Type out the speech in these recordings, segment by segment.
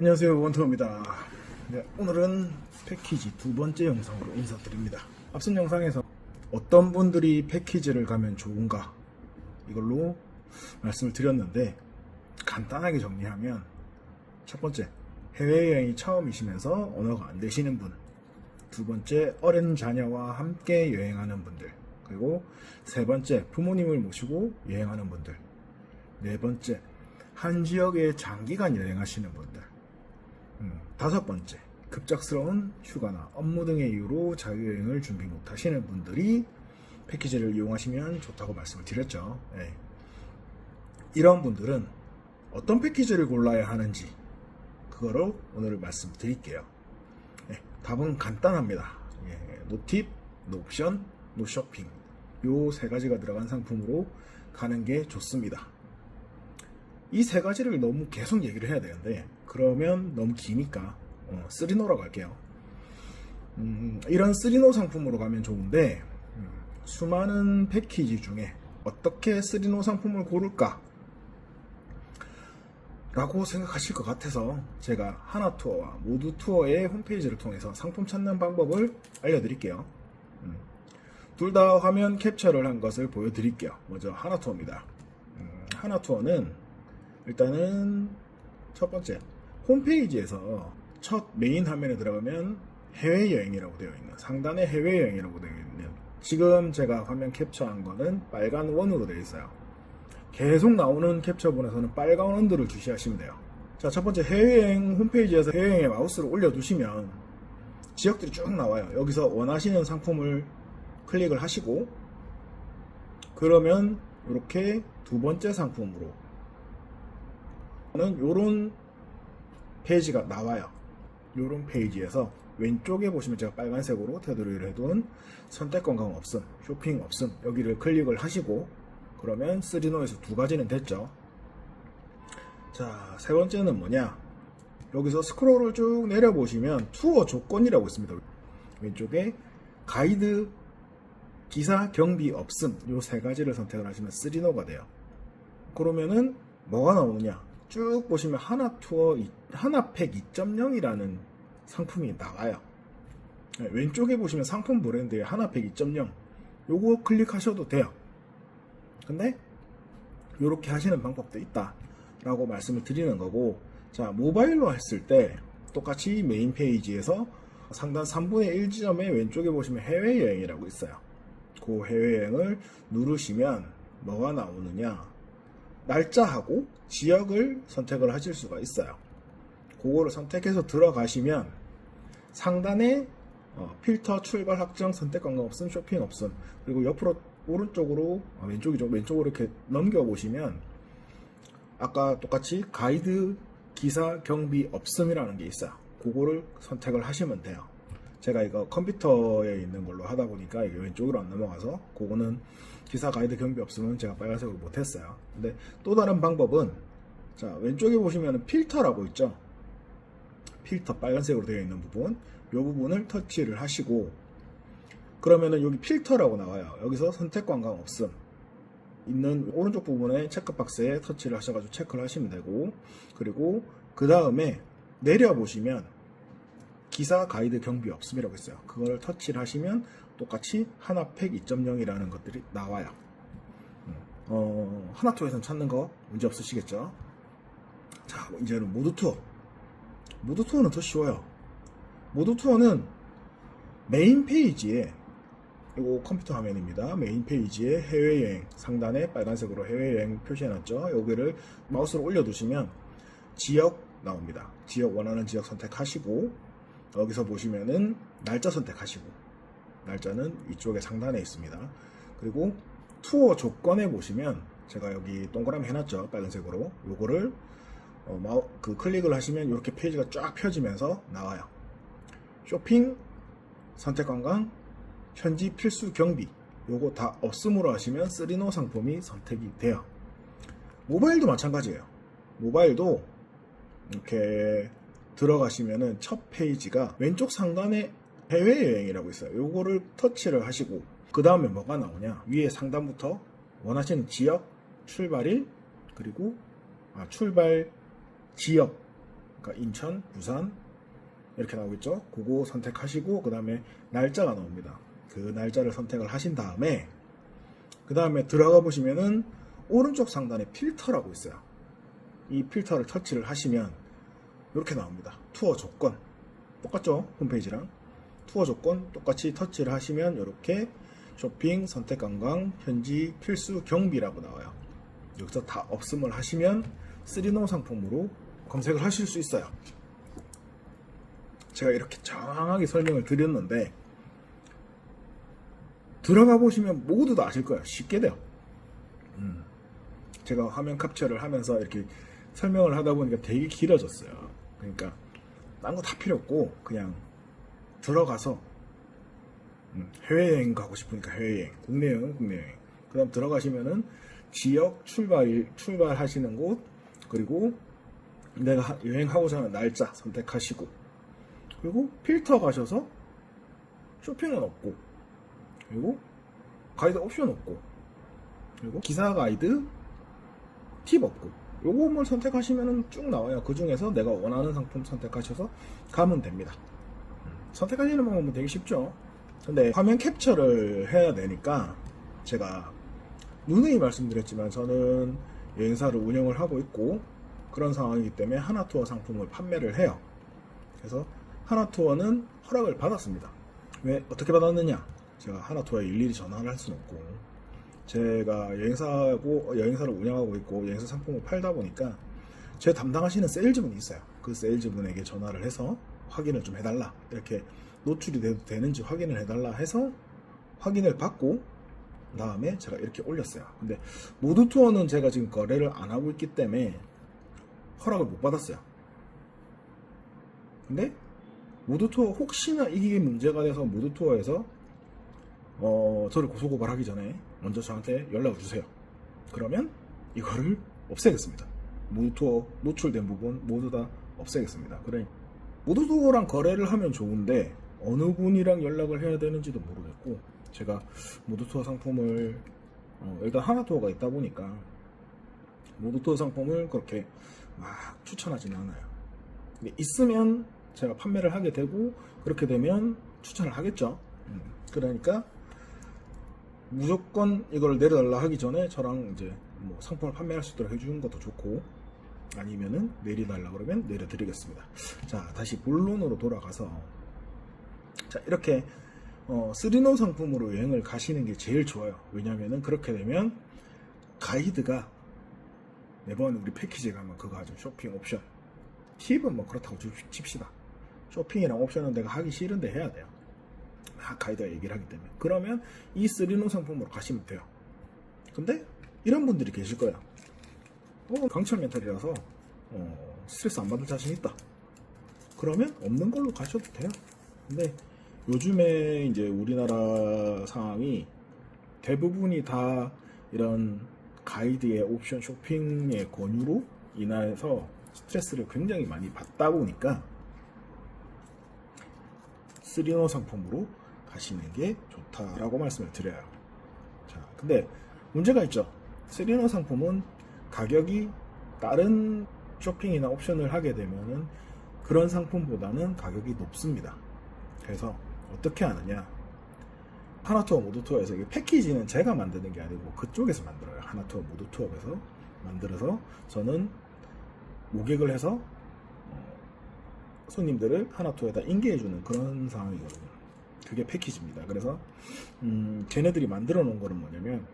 안녕하세요, 원터입니다. 네, 오늘은 패키지 두 번째 영상으로 인사드립니다. 앞선 영상에서 어떤 분들이 패키지를 가면 좋은가 이걸로 말씀을 드렸는데, 간단하게 정리하면 첫 번째, 해외여행이 처음이시면서 언어가 안 되시는 분, 두 번째, 어린 자녀와 함께 여행하는 분들, 그리고 세 번째, 부모님을 모시고 여행하는 분들, 네 번째, 한 지역에 장기간 여행하시는 분들, 다섯 번째, 급작스러운 휴가나 업무 등의 이유로 자유여행을 준비 못하시는 분들이 패키지를 이용하시면 좋다고 말씀을 드렸죠. 네. 이런 분들은 어떤 패키지를 골라야 하는지 그거로 오늘 말씀드릴게요. 네, 답은 간단합니다. 노팁, 노옵션, 노쇼핑, 요 세 가지가 들어간 상품으로 가는 게 좋습니다. 이 세 가지를 너무 계속 얘기를 해야 되는데 그러면 너무 기니까 3노라고 할게요. 이런 3노 상품으로 가면 좋은데, 수많은 패키지 중에 어떻게 3노 상품을 고를까 라고 생각하실 것 같아서 제가 하나투어와 모두투어의 홈페이지를 통해서 상품 찾는 방법을 알려드릴게요. 둘 다 화면 캡처를 한 것을 보여드릴게요. 먼저 하나투어입니다. 하나투어는 일단은 첫 번째, 홈페이지에서 첫 메인 화면에 들어가면 해외여행이라고 되어 있는, 상단에 해외여행이라고 되어 있는, 지금 제가 화면 캡처한 거는 빨간 원으로 되어 있어요. 계속 나오는 캡처본에서는 빨간 원들을 주시하시면 돼요. 자, 첫 번째, 해외여행 홈페이지에서 해외여행에 마우스를 올려두시면 지역들이 쭉 나와요. 여기서 원하시는 상품을 클릭을 하시고, 그러면 이렇게 두 번째 상품으로 요런 페이지가 나와요. 요런 페이지에서 왼쪽에 보시면 제가 빨간색으로 테두리를 해둔 선택 관광 없음, 쇼핑 없음, 여기를 클릭을 하시고, 그러면 3노에서 두 가지는 됐죠. 자, 세 번째는 뭐냐, 여기서 스크롤을 쭉 내려보시면 투어 조건이라고 있습니다. 왼쪽에 가이드, 기사, 경비 없음, 요 세 가지를 선택을 하시면 3노가 돼요. 그러면은 뭐가 나오느냐, 쭉 보시면 하나투어 하나팩 2.0이라는 상품이 나와요. 왼쪽에 보시면 상품 브랜드의 하나팩 2.0, 요거 클릭하셔도 돼요. 근데 요렇게 하시는 방법도 있다 라고 말씀을 드리는 거고, 자, 모바일로 했을 때 똑같이 메인 페이지에서 상단 3분의 1 지점에 왼쪽에 보시면 해외여행이라고 있어요. 그 해외여행을 누르시면 뭐가 나오느냐, 날짜하고 지역을 선택을 하실 수가 있어요. 그거를 선택해서 들어가시면 상단에 필터, 출발, 확정, 선택 관광 없음, 쇼핑 없음, 그리고 옆으로 오른쪽으로, 왼쪽이죠, 왼쪽으로 이렇게 넘겨보시면 아까 똑같이 가이드, 기사, 경비 없음이라는 게 있어요. 그거를 선택을 하시면 돼요. 제가 이거 컴퓨터에 있는 걸로 하다 보니까 이게 왼쪽으로 안 넘어가서, 그거는 기사, 가이드, 경비 없으면 제가 빨간색으로 못했어요. 근데 또 다른 방법은, 자, 왼쪽에 보시면 필터라고 있죠. 필터, 빨간색으로 되어 있는 부분, 이 부분을 터치를 하시고, 그러면은 여기 필터라고 나와요. 여기서 선택 관광 없음 있는 오른쪽 부분에 체크박스에 터치를 하셔가지고 체크를 하시면 되고, 그리고 그 다음에 내려보시면 기사, 가이드, 경비 없음이라고 있어요. 그걸 터치를 하시면 똑같이 하나팩 2.0이라는 것들이 나와요. 하나투어에서는 찾는 거 문제 없으시겠죠? 자, 이제는 모두투어. 모두투어는 더 쉬워요. 모두투어는 메인 페이지에, 이거 컴퓨터 화면입니다. 메인 페이지에 해외여행, 상단에 빨간색으로 해외여행 표시해놨죠. 여기를 마우스로 올려두시면 지역 나옵니다. 지역, 원하는 지역 선택하시고, 여기서 보시면은 날짜 선택하시고, 날짜는 이쪽에 상단에 있습니다. 그리고 투어 조건에 보시면 제가 여기 동그라미 해놨죠, 빨간색으로. 요거를 클릭을 하시면 이렇게 페이지가 쫙 펴지면서 나와요. 쇼핑, 선택 관광, 현지 필수 경비, 요거 다 없음으로 하시면 3노 상품이 선택이 돼요. 모바일도 마찬가지예요. 모바일도 이렇게 들어가시면은 첫 페이지가 왼쪽 상단에 해외여행이라고 있어요. 요거를 터치를 하시고, 그 다음에 뭐가 나오냐, 위에 상단부터 원하시는 지역, 출발일, 그리고 출발 지역, 그러니까 인천, 부산 이렇게 나오겠죠. 그거 선택하시고 그 다음에 날짜가 나옵니다. 그 날짜를 선택을 하신 다음에 그 다음에 들어가 보시면은 오른쪽 상단에 필터라고 있어요. 이 필터를 터치를 하시면 이렇게 나옵니다. 투어 조건 똑같죠? 홈페이지랑 투어 조건 똑같이 터치를 하시면 이렇게 쇼핑, 선택 관광, 현지, 필수, 경비라고 나와요. 여기서 다 없음을 하시면 3NO 상품으로 검색을 하실 수 있어요. 제가 이렇게 정확하게 설명을 드렸는데 들어가 보시면 모두 다 아실 거예요. 쉽게 돼요. 제가 화면 캡처를 하면서 이렇게 설명을 하다 보니까 되게 길어졌어요. 그러니까 딴 거 다 필요 없고 그냥 들어가서 해외여행 가고 싶으니까 해외여행, 국내여행은 국내여행. 그 다음 들어가시면은 지역 출발하시는 곳, 그리고 내가 여행하고자 하는 날짜 선택하시고, 그리고 필터 가셔서 쇼핑은 없고, 그리고 가이드 옵션 없고, 그리고 기사 가이드 팁 없고, 요거만 선택하시면은 쭉 나와요. 그 중에서 내가 원하는 상품 선택하셔서 가면 됩니다. 선택하시는 방법은 되게 쉽죠. 근데 화면 캡처를 해야 되니까 제가 누누이 말씀드렸지만 저는 여행사를 운영을 하고 있고 그런 상황이기 때문에 하나투어 상품을 판매를 해요. 그래서 하나투어는 허락을 받았습니다. 왜 어떻게 받았느냐? 제가 하나투어에 일일이 전화를 할 수는 없고 제가 여행사를 운영하고 있고 여행사 상품을 팔다 보니까 제 담당하시는 세일즈분이 있어요. 그 세일즈분에게 전화를 해서 확인을 좀 해달라, 이렇게 노출이 되는지 확인을 해달라 해서 확인을 받고 그 다음에 제가 이렇게 올렸어요. 근데 모두투어는 제가 지금 거래를 안 하고 있기 때문에 허락을 못 받았어요. 근데 모두투어 혹시나 이게 문제가 돼서 모두투어에서 저를 고소고발하기 전에 먼저 저한테 연락을 주세요. 그러면 이거를 없애겠습니다. 모두투어 노출된 부분 모두 다 없애겠습니다. 그래, 모두투어랑 거래를 하면 좋은데 어느 분이랑 연락을 해야 되는지도 모르겠고, 제가 모두투어 상품을 일단 하나투어가 있다 보니까 모두투어 상품을 그렇게 막 추천하지는 않아요. 근데 있으면 제가 판매를 하게 되고 그렇게 되면 추천을 하겠죠. 그러니까 무조건 이걸 내려달라 하기 전에 저랑 이제 뭐 상품을 판매할 수 있도록 해주는 것도 좋고, 아니면은 내려달라 그러면 내려드리겠습니다. 자, 다시 본론으로 돌아가서, 자, 이렇게 3NO 상품으로 여행을 가시는 게 제일 좋아요. 왜냐면은 그렇게 되면 가이드가 매번 우리 패키지에 가면 그거 하죠. 쇼핑 옵션. 팁은 뭐 그렇다고 칩시다. 쇼핑이랑 옵션은 내가 하기 싫은데 해야 돼요. 가이드가 얘기를 하기 때문에. 그러면 이 3NO 상품으로 가시면 돼요. 근데 이런 분들이 계실 거예요. 강철 멘탈이라서 스트레스 안 받을 자신 있다. 그러면 없는 걸로 가셔도 돼요. 근데 요즘에 이제 우리나라 상황이 대부분이 다 이런 가이드의 옵션 쇼핑의 권유로 인해서 스트레스를 굉장히 많이 받다 보니까 3NO 상품으로 가시는 게 좋다라고 말씀을 드려요. 자, 근데 문제가 있죠. 3NO 상품은 가격이 다른 쇼핑이나 옵션을 하게 되면은 그런 상품보다는 가격이 높습니다. 그래서 어떻게 하느냐, 하나투어 모두투어에서 패키지는 제가 만드는 게 아니고 그쪽에서 만들어요. 하나투어 모두투어에서 만들어서 저는 모객을 해서 손님들을 하나투어에다 인계해주는 그런 상황이거든요. 그게 패키지입니다. 그래서 걔네들이 만들어 놓은 거는 뭐냐면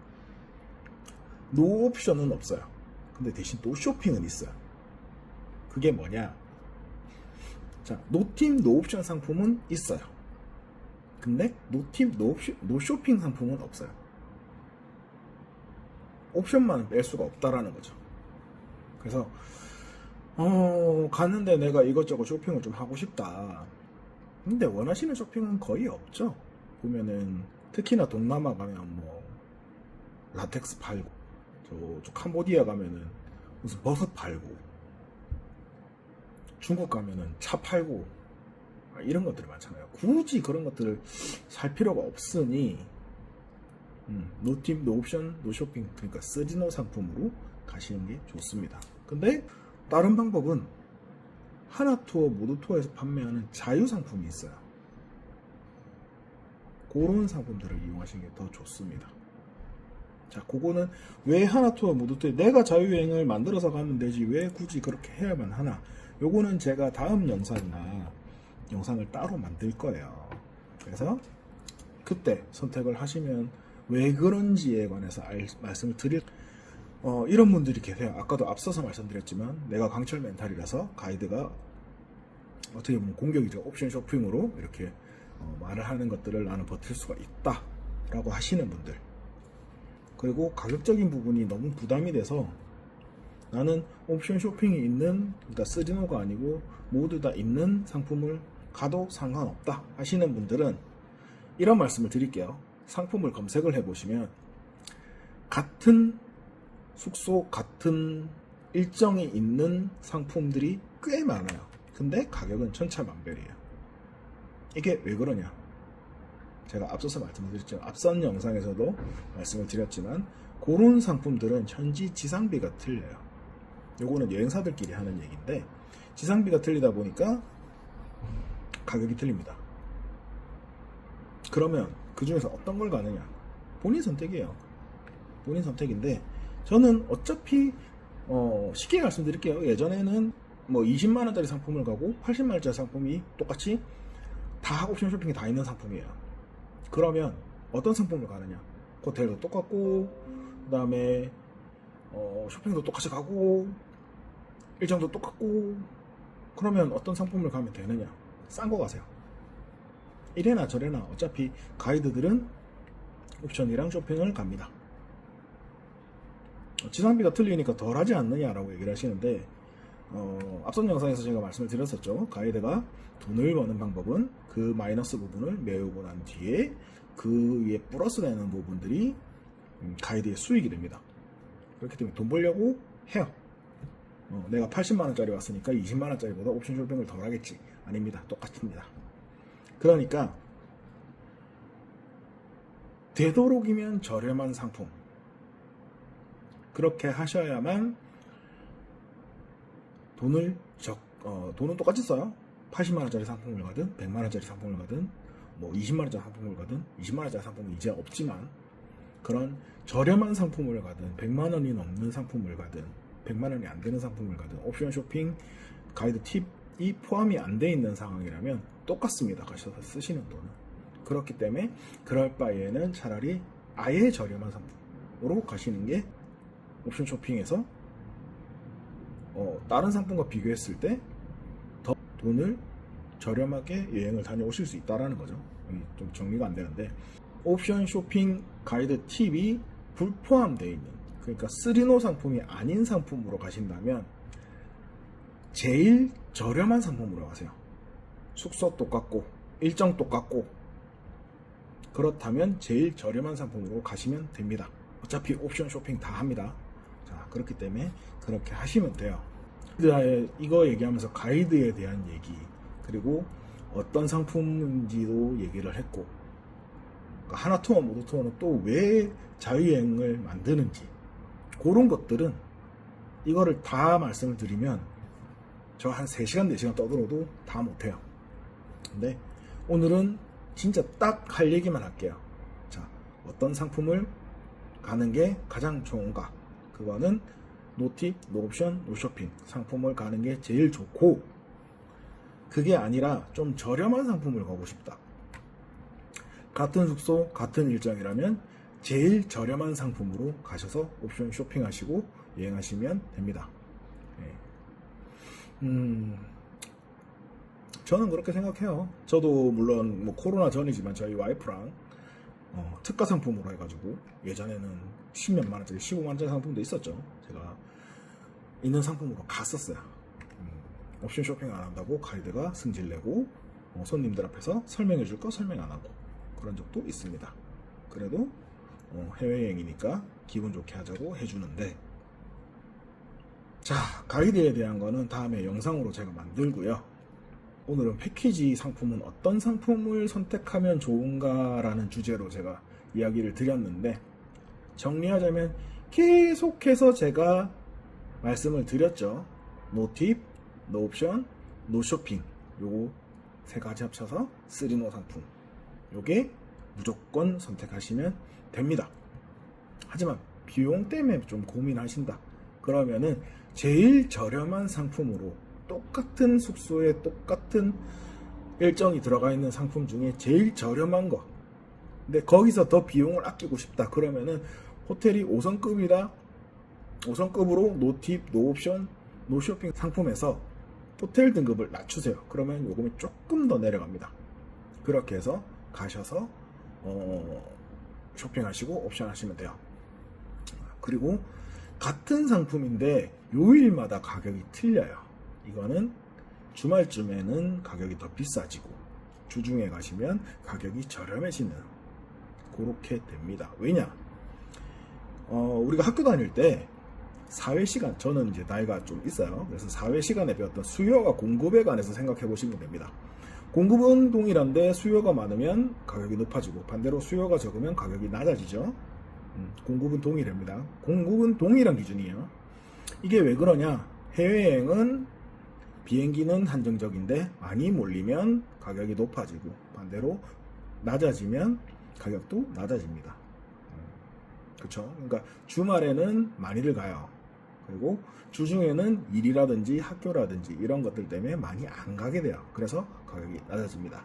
노 옵션은 없어요. 근데 대신 노 쇼핑은 있어요. 그게 뭐냐, 자, 노팀 노옵션 상품은 있어요. 근데 노팀 노 쇼핑 상품은 없어요. 옵션만 뺄 수가 없다라는 거죠. 그래서 갔는데 내가 이것저것 쇼핑을 좀 하고 싶다. 근데 원하시는 쇼핑은 거의 없죠. 보면은 특히나 동남아 가면 뭐 라텍스 팔고, 저 캄보디아 가면은 무슨 버섯 팔고, 중국 가면은 차 팔고, 이런 것들이 많잖아요. 굳이 그런 것들을 살 필요가 없으니 노팀, 노옵션, 노쇼핑, 그러니까 3NO 상품으로 가시는 게 좋습니다. 근데 다른 방법은 하나투어, 모두투어에서 판매하는 자유상품이 있어요. 그런 상품들을 이용하시는 게 더 좋습니다. 자, 그거는 왜 하나투어, 모두투어에 내가 자유여행을 만들어서 가면 되지 왜 굳이 그렇게 해야만 하나? 요거는 제가 다음 영상이나 영상을 따로 만들 거예요. 그래서 그때 선택을 하시면 왜 그런지에 관해서 말씀을 드릴 이런 분들이 계세요. 아까도 앞서서 말씀드렸지만 내가 강철 멘탈이라서 가이드가 어떻게 보면 공격이죠. 옵션 쇼핑으로 이렇게 말을 하는 것들을 나는 버틸 수가 있다 라고 하시는 분들, 그리고 가격적인 부분이 너무 부담이 돼서 나는 옵션 쇼핑이 있는, 그러니까 쓰리노가 아니고 모두 다 있는 상품을 가도 상관없다 하시는 분들은 이런 말씀을 드릴게요. 상품을 검색을 해보시면 같은 숙소, 같은 일정이 있는 상품들이 꽤 많아요. 근데 가격은 천차만별이에요. 이게 왜 그러냐? 제가 앞서서 말씀드렸죠. 앞선 영상에서도 말씀을 드렸지만 그런 상품들은 현지 지상비가 틀려요. 요거는 여행사들끼리 하는 얘기인데 지상비가 틀리다 보니까 가격이 틀립니다. 그러면 그 중에서 어떤 걸 가느냐? 본인 선택이에요. 본인 선택인데 저는 어차피 쉽게 말씀드릴게요. 예전에는 뭐 20만원짜리 상품을 가고 80만원짜리 상품이 똑같이 다 옵션 쇼핑이 다 있는 상품이에요. 그러면 어떤 상품을 가느냐? 호텔도 똑같고 그 다음에 쇼핑도 똑같이 가고 일정도 똑같고, 그러면 어떤 상품을 가면 되느냐? 싼 거 가세요. 이래나 저래나 어차피 가이드들은 옵션이랑 쇼핑을 갑니다. 지상비가 틀리니까 덜 하지 않느냐라고 얘기를 하시는데 앞선 영상에서 제가 말씀을 드렸었죠. 가이드가 돈을 버는 방법은 그 마이너스 부분을 메우고 난 뒤에 그 위에 플러스 되는 부분들이 가이드의 수익이 됩니다. 그렇기 때문에 돈 벌려고 해요. 내가 80만원짜리 왔으니까 20만원짜리보다 옵션 쇼핑을 덜 하겠지. 아닙니다. 똑같습니다. 그러니까 되도록이면 저렴한 상품, 그렇게 하셔야만 돈은 똑같이 써요. 80만원짜리 상품을 가든 100만원짜리 상품을 가든 뭐 20만원짜리 상품을 가든 20만원짜리 상품은 이제 없지만 그런 저렴한 상품을 가든 100만원이 넘는 상품을 가든 100만원이 안 되는 상품을 가든 옵션 쇼핑 가이드 팁이 포함이 안 돼 있는 상황이라면 똑같습니다. 가셔서 쓰시는 돈은. 그렇기 때문에 그럴 바에는 차라리 아예 저렴한 상품으로 가시는 게 옵션 쇼핑에서 다른 상품과 비교했을 때 더 돈을 저렴하게 여행을 다녀오실 수 있다라는 거죠. 좀 정리가 안 되는데 옵션 쇼핑 가이드 팁이 불포함되어 있는, 그러니까 쓰리노 상품이 아닌 상품으로 가신다면 제일 저렴한 상품으로 가세요. 숙소 똑같고 일정 똑같고 그렇다면 제일 저렴한 상품으로 가시면 됩니다. 어차피 옵션 쇼핑 다 합니다. 자, 그렇기 때문에 그렇게 하시면 돼요. 이거 얘기하면서 가이드에 대한 얘기, 그리고 어떤 상품인지도 얘기를 했고, 그러니까 하나투어 모두투어는 또 왜 자유여행을 만드는지, 그런 것들은 이거를 다 말씀을 드리면 저 한 3시간 4시간 떠들어도 다 못해요. 근데 오늘은 진짜 딱 할 얘기만 할게요. 자, 어떤 상품을 가는 게 가장 좋은가? 그거는 노팁, 노옵션, 노쇼핑 상품을 가는 게 제일 좋고, 그게 아니라 좀 저렴한 상품을 가고 싶다. 같은 숙소, 같은 일정이라면 제일 저렴한 상품으로 가셔서 옵션 쇼핑하시고 여행하시면 됩니다. 저는 그렇게 생각해요. 저도 물론 뭐 코로나 전이지만 저희 와이프랑 특가 상품으로 해가지고 예전에는 10몇만 원짜리, 15만 원짜리 상품도 있었죠. 제가 있는 상품으로 갔었어요. 옵션 쇼핑 안 한다고 가이드가 승질내고 손님들 앞에서 설명해 줄 거 설명 안 하고 그런 적도 있습니다. 그래도 해외여행이니까 기분 좋게 하자고 해주는데, 자, 가이드에 대한 거는 다음에 영상으로 제가 만들고요. 오늘은 패키지 상품은 어떤 상품을 선택하면 좋은가라는 주제로 제가 이야기를 드렸는데, 정리하자면 계속해서 제가 말씀을 드렸죠. 노팁, 노옵션, 노쇼핑, 요거 세 가지 합쳐서 3노 상품, 요게 무조건 선택하시면 됩니다. 하지만 비용 때문에 좀 고민하신다 그러면은 제일 저렴한 상품으로 똑같은 숙소에 똑같은 일정이 들어가 있는 상품 중에 제일 저렴한 거, 근데 거기서 더 비용을 아끼고 싶다 그러면은 호텔이 5성급이다, 5성급으로 노팁, 노옵션, 노쇼핑 상품에서 호텔 등급을 낮추세요. 그러면 요금이 조금 더 내려갑니다. 그렇게 해서 가셔서 쇼핑하시고 옵션 하시면 돼요. 그리고 같은 상품인데 요일마다 가격이 틀려요. 이거는 주말쯤에는 가격이 더 비싸지고 주중에 가시면 가격이 저렴해지는 그렇게 됩니다. 왜냐? 우리가 학교 다닐 때 사회 시간, 저는 이제 나이가 좀 있어요. 그래서 사회 시간에 배웠던 수요와 공급에 관해서 생각해 보시면 됩니다. 공급은 동일한데 수요가 많으면 가격이 높아지고 반대로 수요가 적으면 가격이 낮아지죠. 공급은 동일합니다. 공급은 동일한 기준이에요. 이게 왜 그러냐? 해외여행은 비행기는 한정적인데 많이 몰리면 가격이 높아지고 반대로 낮아지면 가격도 낮아집니다. 그렇죠? 그러니까 주말에는 많이들 가요. 그리고 주중에는 일이라든지 학교라든지 이런 것들 때문에 많이 안 가게 돼요. 그래서 가격이 낮아집니다.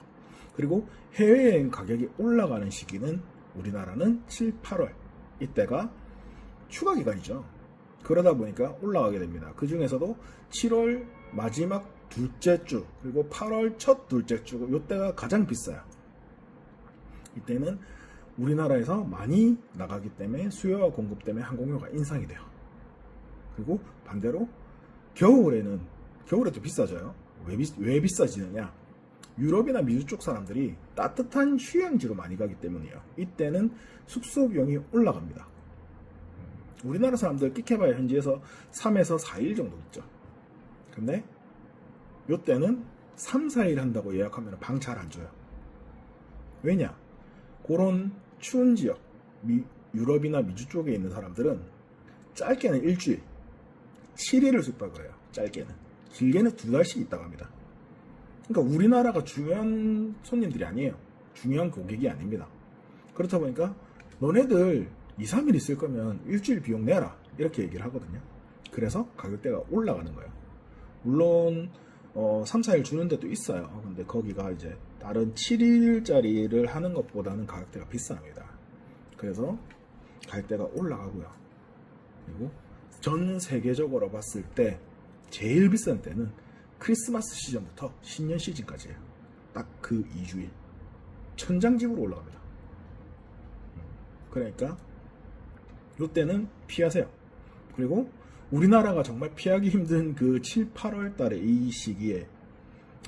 그리고 해외여행 가격이 올라가는 시기는 우리나라는 7, 8월 이때가 휴가 기간이죠. 그러다 보니까 올라가게 됩니다. 그 중에서도 7월 마지막 둘째 주 그리고 8월 첫 둘째 주 이때가 가장 비싸요. 이때는 우리나라에서 많이 나가기 때문에 수요와 공급 때문에 항공료가 인상이 돼요. 그리고 반대로 겨울에도 비싸져요. 왜 비싸지느냐? 유럽이나 미주 쪽 사람들이 따뜻한 휴양지로 많이 가기 때문이에요. 이때는 숙소 비용이 올라갑니다. 우리나라 사람들 끼케봐야 현지에서 3에서 4일 정도 있죠. 근데 이때는 3, 4일 한다고 예약하면 방 잘 안 줘요. 왜냐? 그런 추운 지역, 유럽이나 미주 쪽에 있는 사람들은 짧게는 일주일, 7일을 숙박을 해요. 짧게는. 길게는 2달씩 있다고 합니다. 그러니까 우리나라가 중요한 손님들이 아니에요. 중요한 고객이 아닙니다. 그렇다 보니까 너네들 2, 3일 있을 거면 일주일 비용 내라 이렇게 얘기를 하거든요. 그래서 가격대가 올라가는 거예요. 물론 3, 4일 주는 데도 있어요. 근데 거기가 이제 다른 7일짜리를 하는 것보다는 가격대가 비쌉니다. 그래서 가격대가 올라가고요. 그리고 전 세계적으로 봤을 때 제일 비싼 때는 크리스마스 시즌부터 신년 시즌까지예요. 딱 그 2주일 천장집으로 올라갑니다. 그러니까 이때는 피하세요. 그리고 우리나라가 정말 피하기 힘든 그 7, 8월 달에 이 시기에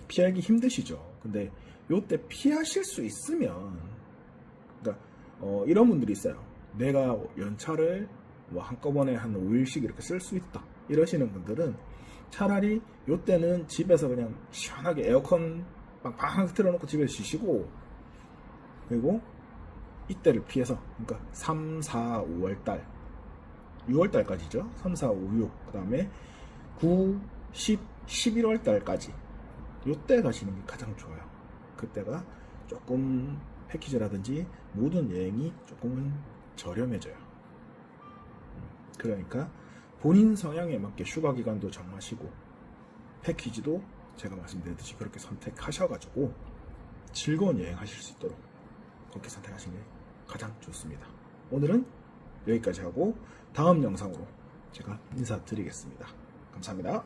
피하기 힘드시죠. 근데 이때 피하실 수 있으면 그러니까 이런 분들이 있어요. 내가 연차를 뭐 한꺼번에 한 5일씩 이렇게 쓸 수 있다 이러시는 분들은 차라리 이때는 집에서 그냥 시원하게 에어컨 빵빵 틀어놓고 집에서 쉬시고, 그리고 이때를 피해서 그러니까 3, 4, 5월달 6월달까지죠. 3, 4, 5, 6 그 다음에 9, 10, 11월달까지 이때 가시는 게 가장 좋아요. 그때가 조금 패키지라든지 모든 여행이 조금은 저렴해져요. 그러니까 본인 성향에 맞게 휴가 기간도 정하시고 패키지도 제가 말씀드렸듯이 그렇게 선택하셔가지고 즐거운 여행 하실 수 있도록 그렇게 선택하시는 게 가장 좋습니다. 오늘은 여기까지 하고 다음 영상으로 제가 인사드리겠습니다. 감사합니다.